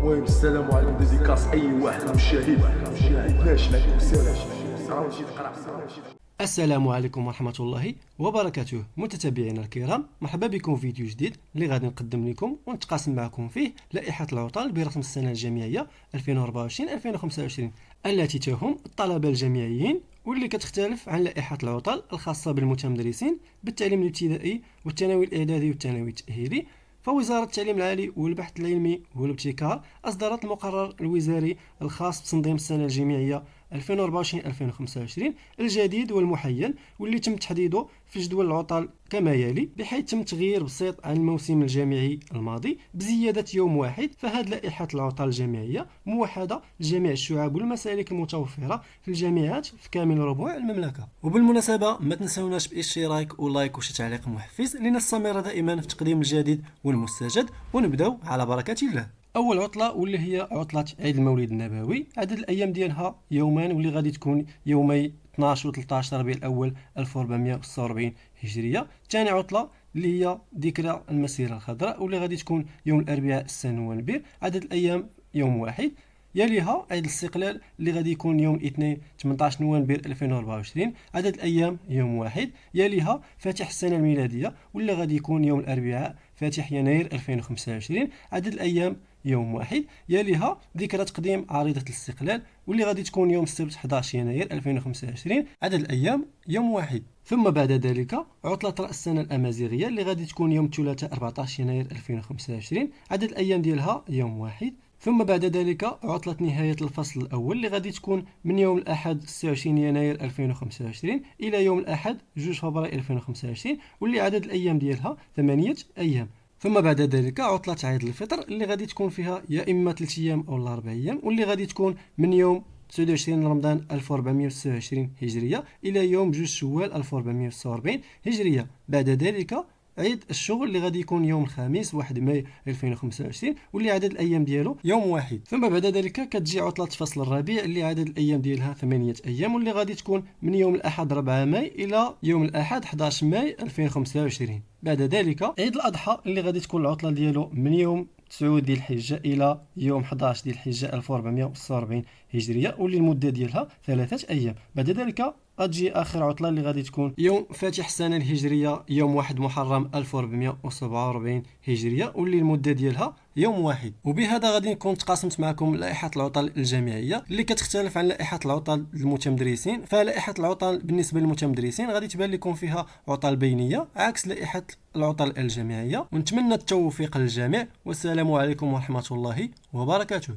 المهم السلام عليكم، ديديكاس اي واحد مشاهد ما عندناش معكم السلام. السلام عليكم ورحمة الله وبركاته. متتبعينا الكرام، مرحبا بكم في فيديو جديد اللي غادي نقدم لكم ونتقاسم معكم فيه لائحة العطل برسم السنة الجامعية 2024-2025 التي تهم الطلبة الجامعيين، واللي كتختلف عن لائحة العطل الخاصة بالمتمدرسين بالتعليم الابتدائي والثانوي الإعدادي والثانوي التأهيلي. فوزارة التعليم العالي والبحث العلمي والابتكار أصدرت المقرر الوزاري الخاص بتنظيم السنة الجامعية 2024-2025 الجديد والمحيل، واللي تم تحديده في جدول العطل كما يلي، بحيث تم تغيير بسيط عن الموسم الجامعي الماضي بزيادة يوم واحد. فهذه لائحة العطل الجامعية موحدة لجميع الشعب والمسالك المتوفرة في الجامعات في كامل ربوع المملكة. وبالمناسبة ما تنسوناش باشتراك ولايك وشي تعليق محفز لنستمر دائما في تقديم الجديد والمستجد. ونبداو على بركة الله. اول عطله واللي هي عطله عيد المولد النبوي، عدد الايام ديالها يومان، واللي غادي تكون يومي 12 و 13 ربيع الاول 1446 هجريه. ثاني عطله اللي هي ذكرى المسيره الخضراء، واللي غادي تكون يوم الاربعاء 6 نوفمبر، عدد الايام يوم واحد. يليها عيد الاستقلال اللي غادي يكون يوم الاثنين 18 نوفمبر 2024، عدد الايام يوم واحد. يليها فاتح السنه الميلاديه واللي غادي يكون يوم الاربعاء فاتح يناير 2025، عدد الايام يوم واحد. يليها ذكرى تقديم عريضة الاستقلال واللي غادي تكون يوم السبت 11 يناير 2025، عدد الأيام يوم واحد. ثم بعد ذلك عطلة رأس السنة الأمازيغية اللي غادي تكون يوم الثلاثاء 14 يناير 2025، عدد الأيام ديالها يوم واحد. ثم بعد ذلك عطلة نهاية الفصل الأول اللي غادي تكون من يوم الأحد 26 يناير 2025 إلى يوم الأحد 2 فبراير 2025، واللي عدد الأيام ديالها 8 أيام. ثم بعد ذلك عطلة عيد الفطر اللي غادي تكون فيها يا إما 3 أيام أو 4 أيام، واللي غادي تكون من يوم 29 رمضان 1426 هجرية إلى يوم 2 شوال 1446 هجرية. بعد ذلك عيد الشغل اللي غادي يكون يوم الخميس 1 ماي 2025، واللي عدد الايام ديالو يوم واحد. ثم بعد ذلك كتجي عطله فصل الربيع اللي عدد الايام ديالها 8 ايام، واللي غادي تكون من يوم الاحد 4 ماي الى يوم الاحد 11 ماي 2025. بعد ذلك عيد الاضحى اللي غادي تكون العطله ديالو من يوم 9 ديال الحجه الى يوم 11 ديال الحجه 1446 هجريه، واللي المده ديالها 3 ايام. بعد ذلك غتجي اخر عطله اللي غادي تكون يوم فاتح السنه الهجريه يوم 1 محرم 1447 هجريه، واللي المده ديالها يوم واحد. وبهذا غادي نكون تقاسمت معكم لائحه العطل الجامعيه اللي كتختلف عن لائحه العطل للمتمدرسين. فلائحه العطل بالنسبه للمتمدرسين غادي تبان لكم فيها عطل بينيه عكس لائحه العطل الجامعيه. ونتمنى التوفيق للجميع، والسلام عليكم ورحمه الله وبركاته.